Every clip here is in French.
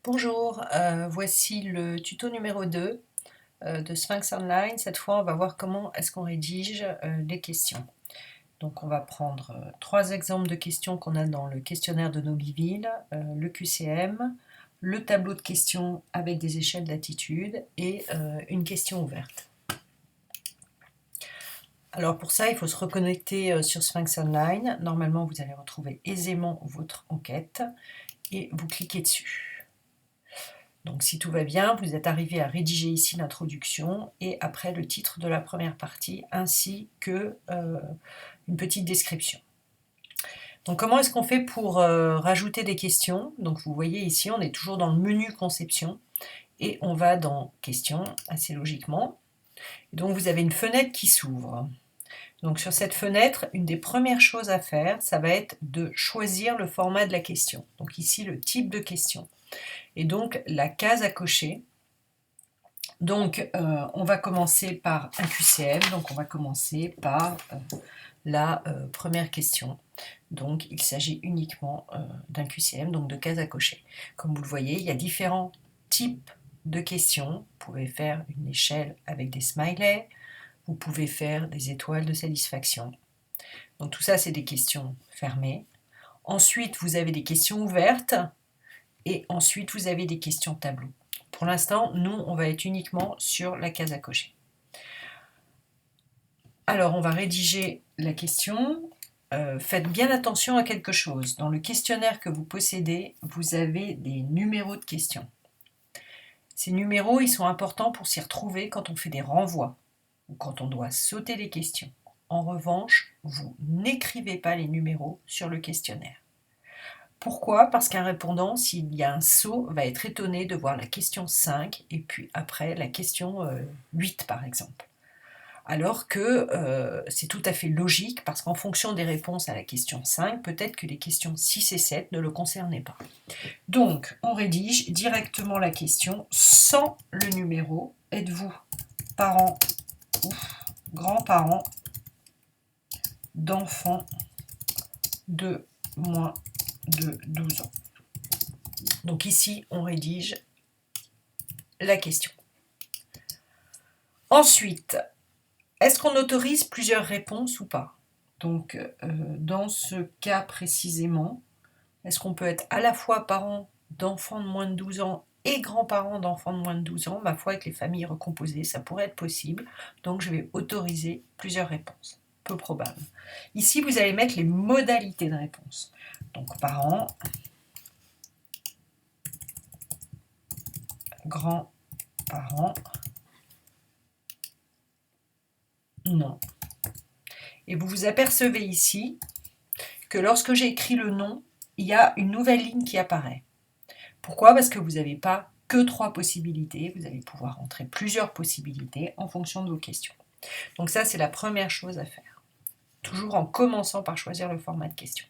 Bonjour, voici le tuto numéro 2 de Sphinx Online. Cette fois, on va voir comment est-ce qu'on rédige les questions. Donc, on va prendre 3 exemples de questions qu'on a dans le questionnaire de Nobliville, le QCM, le tableau de questions avec des échelles d'attitude et une question ouverte. Alors pour ça, il faut se reconnecter sur Sphinx Online. Normalement, vous allez retrouver aisément votre enquête et vous cliquez dessus. Donc si tout va bien, vous êtes arrivé à rédiger ici l'introduction et après le titre de la première partie ainsi que une petite description. Donc comment est-ce qu'on fait pour rajouter des questions? Donc vous voyez ici, on est toujours dans le menu conception et on va dans questions assez logiquement. Et donc vous avez une fenêtre qui s'ouvre. Donc sur cette fenêtre, une des premières choses à faire, ça va être de choisir le format de la question. Donc ici le type de question. Et donc la case à cocher. Donc on va commencer par un QCM, donc on va commencer par la première question. Donc il s'agit uniquement d'un QCM, donc de case à cocher. Comme vous le voyez, il y a différents types de questions. Vous pouvez faire une échelle avec des smileys, vous pouvez faire des étoiles de satisfaction. Donc tout ça, c'est des questions fermées. Ensuite, vous avez des questions ouvertes et ensuite, vous avez des questions tableau. Pour l'instant, nous, on va être uniquement sur la case à cocher. Alors, on va rédiger la question. Faites bien attention à quelque chose. Dans le questionnaire que vous possédez, vous avez des numéros de questions. Ces numéros, ils sont importants pour s'y retrouver quand on fait des renvois ou quand on doit sauter les questions. En revanche, vous n'écrivez pas les numéros sur le questionnaire. Pourquoi? Parce qu'un répondant, s'il y a un saut, va être étonné de voir la question 5 et puis après la question 8 par exemple. Alors que c'est tout à fait logique parce qu'en fonction des réponses à la question 5, peut-être que les questions 6 et 7 ne le concernaient pas. Donc, on rédige directement la question sans le numéro. Êtes-vous parent ou grand-parent d'enfants de moins de 12 ans? Donc ici, on rédige la question. Ensuite, est-ce qu'on autorise plusieurs réponses ou pas? Donc, dans ce cas précisément, est-ce qu'on peut être à la fois parent d'enfants de moins de 12 ans et grands-parents d'enfants de moins de 12 ans? Ma foi, avec les familles recomposées, ça pourrait être possible. Donc, je vais autoriser plusieurs réponses. Peu probable. Ici, vous allez mettre les modalités de réponse. Donc, parents, grands-parents, non. Et vous vous apercevez ici que lorsque j'ai écrit le nom, il y a une nouvelle ligne qui apparaît. Pourquoi? Parce que vous n'avez pas que 3 possibilités, vous allez pouvoir entrer plusieurs possibilités en fonction de vos questions. Donc ça, c'est la première chose à faire. Toujours en commençant par choisir le format de question.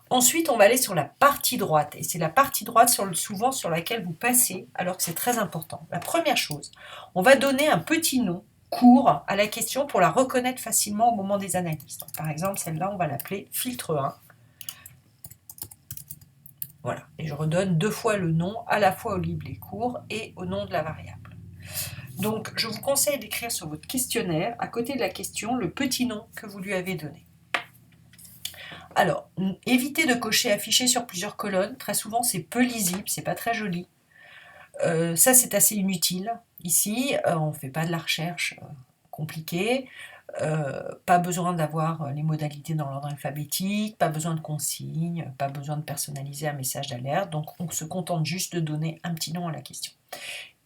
Ensuite, on va aller sur la partie droite, et c'est la partie droite souvent sur laquelle vous passez, alors que c'est très important. La première chose, on va donner un petit nom court à la question pour la reconnaître facilement au moment des analyses. Donc, par exemple, celle-là, on va l'appeler filtre 1. Voilà, et je redonne 2 fois le nom, à la fois au livret court et au nom de la variable. Donc, je vous conseille d'écrire sur votre questionnaire, à côté de la question, le petit nom que vous lui avez donné. Alors, évitez de cocher affiché sur plusieurs colonnes. Très souvent, c'est peu lisible, c'est pas très joli. Ça, c'est assez inutile. Ici, on ne fait pas de la recherche compliquée. Pas besoin d'avoir les modalités dans l'ordre alphabétique, pas besoin de consignes, pas besoin de personnaliser un message d'alerte. Donc, on se contente juste de donner un petit nom à la question.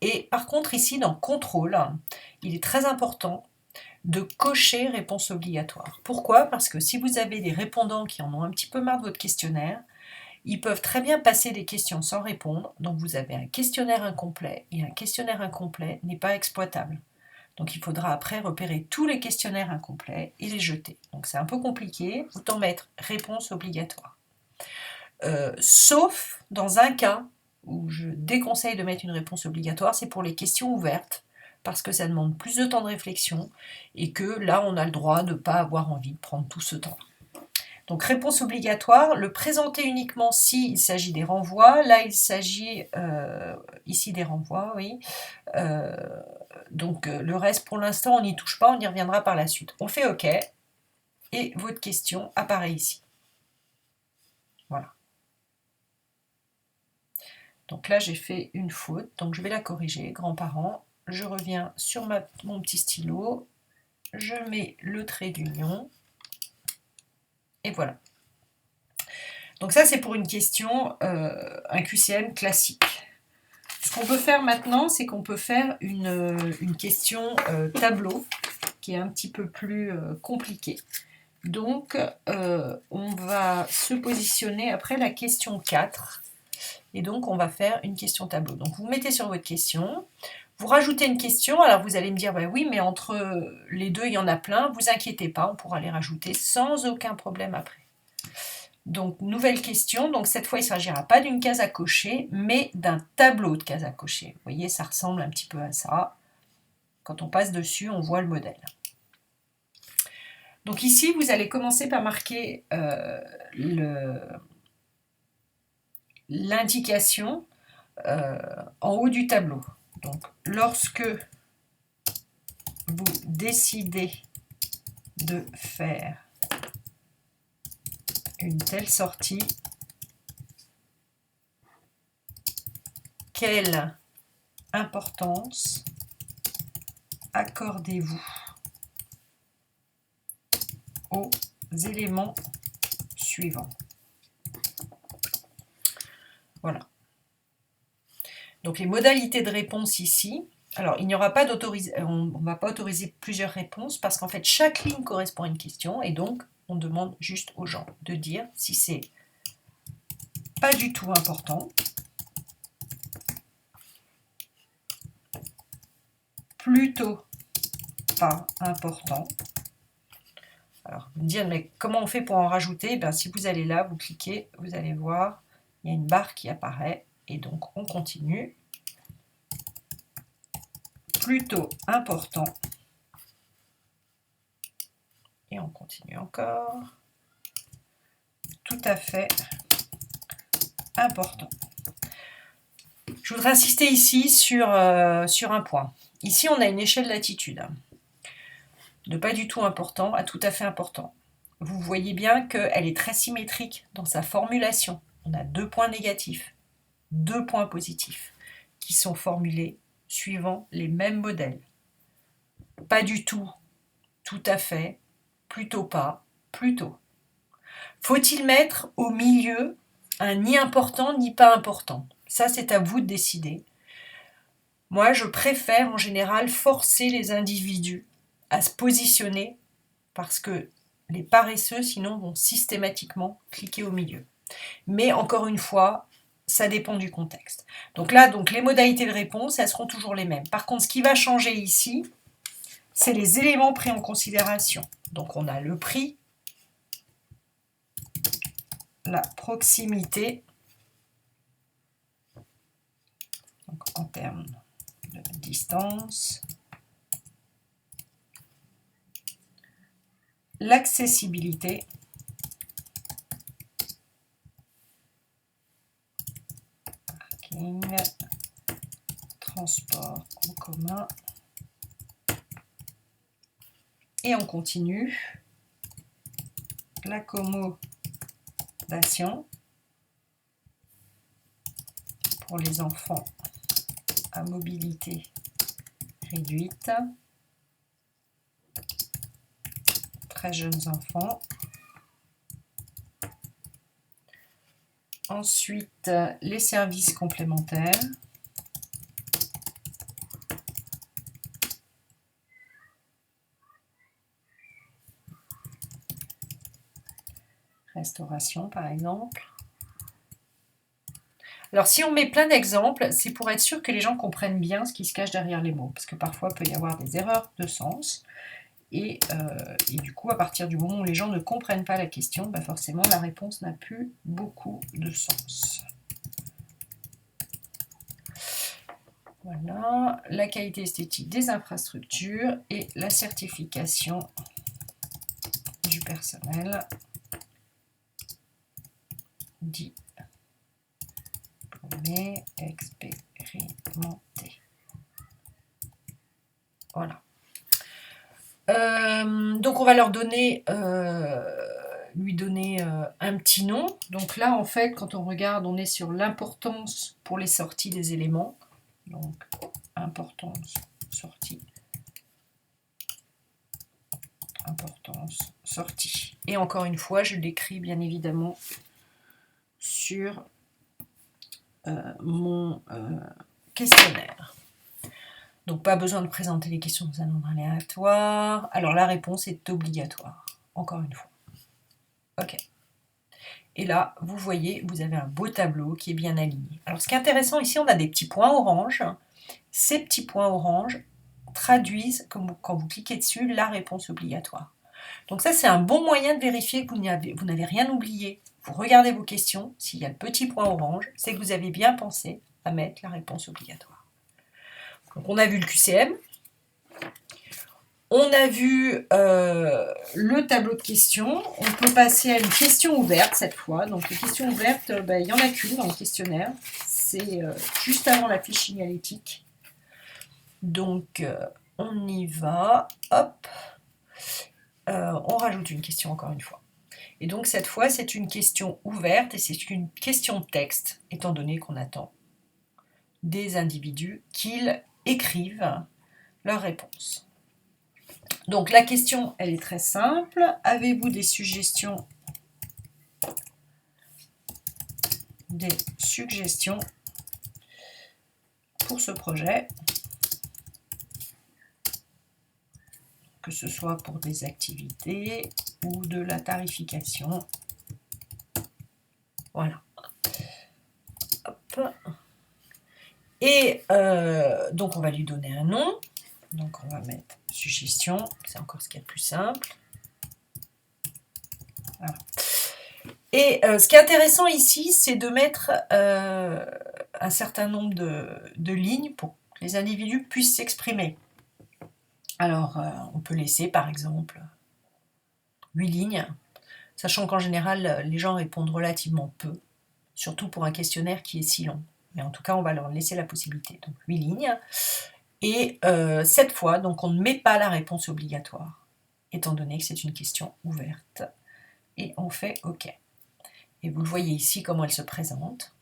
Et par contre, ici, dans Contrôle, il est très important de cocher réponse obligatoire. Pourquoi? Parce que si vous avez des répondants qui en ont un petit peu marre de votre questionnaire, ils peuvent très bien passer des questions sans répondre, donc vous avez un questionnaire incomplet, et un questionnaire incomplet n'est pas exploitable. Donc il faudra après repérer tous les questionnaires incomplets et les jeter. Donc c'est un peu compliqué, autant mettre réponse obligatoire. Sauf dans un cas où je déconseille de mettre une réponse obligatoire, c'est pour les questions ouvertes, parce que ça demande plus de temps de réflexion, et que là on a le droit de ne pas avoir envie de prendre tout ce temps. Donc réponse obligatoire, le présenter uniquement si il s'agit des renvois. Là, il s'agit ici des renvois, oui. Donc le reste, pour l'instant, on n'y touche pas, on y reviendra par la suite. On fait OK, et votre question apparaît ici. Voilà. Donc là, j'ai fait une faute, donc je vais la corriger, grands-parents. Je reviens sur mon petit stylo, je mets le trait d'union, et voilà. Donc ça, c'est pour une question, un QCM classique. Ce qu'on peut faire maintenant, c'est qu'on peut faire une question tableau, qui est un petit peu plus compliquée. Donc, on va se positionner après la question 4. Et donc, on va faire une question tableau. Donc, vous mettez sur votre question, vous rajoutez une question. Alors, vous allez me dire, bah oui, mais entre les deux, il y en a plein. Vous inquiétez pas, on pourra les rajouter sans aucun problème après. Donc, nouvelle question. Donc, cette fois, il ne s'agira pas d'une case à cocher, mais d'un tableau de cases à cocher. Vous voyez, ça ressemble un petit peu à ça. Quand on passe dessus, on voit le modèle. Donc ici, vous allez commencer par marquer l'indication en haut du tableau. Donc, lorsque vous décidez de faire une telle sortie, quelle importance accordez-vous aux éléments suivants? Voilà. Donc les modalités de réponse ici, alors il n'y aura pas on ne va pas autoriser plusieurs réponses parce qu'en fait chaque ligne correspond à une question et donc on demande juste aux gens de dire si c'est pas du tout important, plutôt pas important. Alors, vous me dire, mais comment on fait pour en rajouter? Ben, si vous allez là, vous cliquez, vous allez voir, il y a une barre qui apparaît, et donc on continue. Plutôt important. Et on continue encore. Tout à fait important. Je voudrais insister ici sur un point. Ici, on a une échelle latitude. De pas du tout important à tout à fait important. Vous voyez bien qu'elle est très symétrique dans sa formulation. On a 2 points négatifs, 2 points positifs qui sont formulés suivant les mêmes modèles. Pas du tout, tout à fait, plutôt pas, plutôt. Faut-il mettre au milieu un ni important ni pas important? Ça, c'est à vous de décider. Moi, je préfère en général forcer les individus à se positionner parce que les paresseux, sinon, vont systématiquement cliquer au milieu. Mais encore une fois, ça dépend du contexte. Donc là, les modalités de réponse, elles seront toujours les mêmes. Par contre, ce qui va changer ici, c'est les éléments pris en considération. Donc on a le prix, la proximité, donc en termes de distance, l'accessibilité, parking, transport en commun, et on continue, l'accommodation pour les enfants à mobilité réduite, très jeunes enfants. Ensuite, les services complémentaires. Restauration, par exemple. Alors, si on met plein d'exemples, c'est pour être sûr que les gens comprennent bien ce qui se cache derrière les mots. Parce que parfois, il peut y avoir des erreurs de sens. Et du coup, à partir du moment où les gens ne comprennent pas la question, bah forcément, la réponse n'a plus beaucoup de sens. Voilà, la qualité esthétique des infrastructures et la certification du personnel. diplômé expérimenté. Voilà. Donc on va leur donner, lui donner un petit nom. Donc là en fait quand on regarde, on est sur l'importance pour les sorties des éléments. Donc importance sortie. Importance sortie. Et encore une fois, je l'écris bien évidemment sur mon questionnaire. Donc pas besoin de présenter les questions dans un ordre aléatoire. Alors la réponse est obligatoire, encore une fois. Ok. Et là, vous voyez, vous avez un beau tableau qui est bien aligné. Alors ce qui est intéressant ici, on a des petits points orange. Ces petits points orange traduisent, quand vous cliquez dessus, la réponse obligatoire. Donc ça, c'est un bon moyen de vérifier que vous n'avez rien oublié. Vous regardez vos questions, s'il y a le petit point orange, c'est que vous avez bien pensé à mettre la réponse obligatoire. Donc on a vu le QCM, on a vu le tableau de questions, on peut passer à une question ouverte cette fois. Donc les questions ouvertes, il n'y en a qu'une dans le questionnaire, c'est juste avant la fiche signalétique. Donc on y va, hop, on rajoute une question encore une fois. Et donc cette fois, c'est une question ouverte et c'est une question de texte, étant donné qu'on attend des individus qu'ils écrivent leur réponse. Donc la question, elle est très simple. Avez-vous des suggestions pour ce projet? Que ce soit pour des activités ou de la tarification. Voilà. Hop. Et donc on va lui donner un nom. Donc on va mettre suggestion, c'est encore ce qu'il y a de plus simple. Voilà. Et ce qui est intéressant ici, c'est de mettre un certain nombre de lignes pour que les individus puissent s'exprimer. Alors on peut laisser par exemple 8 lignes, sachant qu'en général les gens répondent relativement peu, surtout pour un questionnaire qui est si long. Mais en tout cas, on va leur laisser la possibilité. Donc 8 lignes. Et cette fois, donc on ne met pas la réponse obligatoire, étant donné que c'est une question ouverte. Et on fait OK. Et vous le voyez ici comment elle se présente.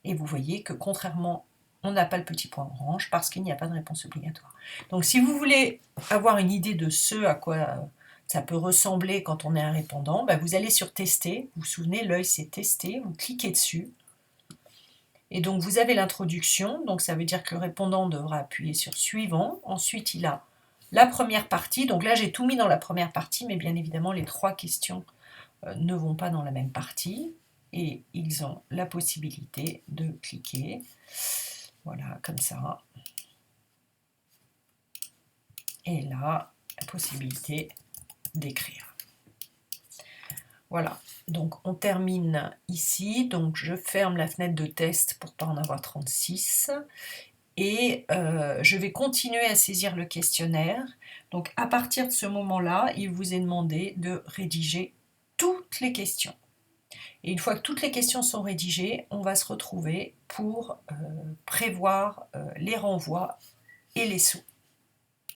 Et vous voyez que contrairement, on n'a pas le petit point orange parce qu'il n'y a pas de réponse obligatoire. Donc si vous voulez avoir une idée de ce à quoi ça peut ressembler quand on est un répondant, vous allez sur tester. Vous vous souvenez, l'œil c'est tester. Vous cliquez dessus. Et donc vous avez l'introduction, donc ça veut dire que le répondant devra appuyer sur suivant. Ensuite il a la première partie, donc là j'ai tout mis dans la première partie, mais bien évidemment les 3 questions ne vont pas dans la même partie. Et ils ont la possibilité de cliquer, voilà, comme ça. Et là, la possibilité d'écrire. Voilà, donc on termine ici. Donc je ferme la fenêtre de test pour ne pas en avoir 36. Et je vais continuer à saisir le questionnaire. Donc à partir de ce moment-là, il vous est demandé de rédiger toutes les questions. Et une fois que toutes les questions sont rédigées, on va se retrouver pour prévoir les renvois et les sauts.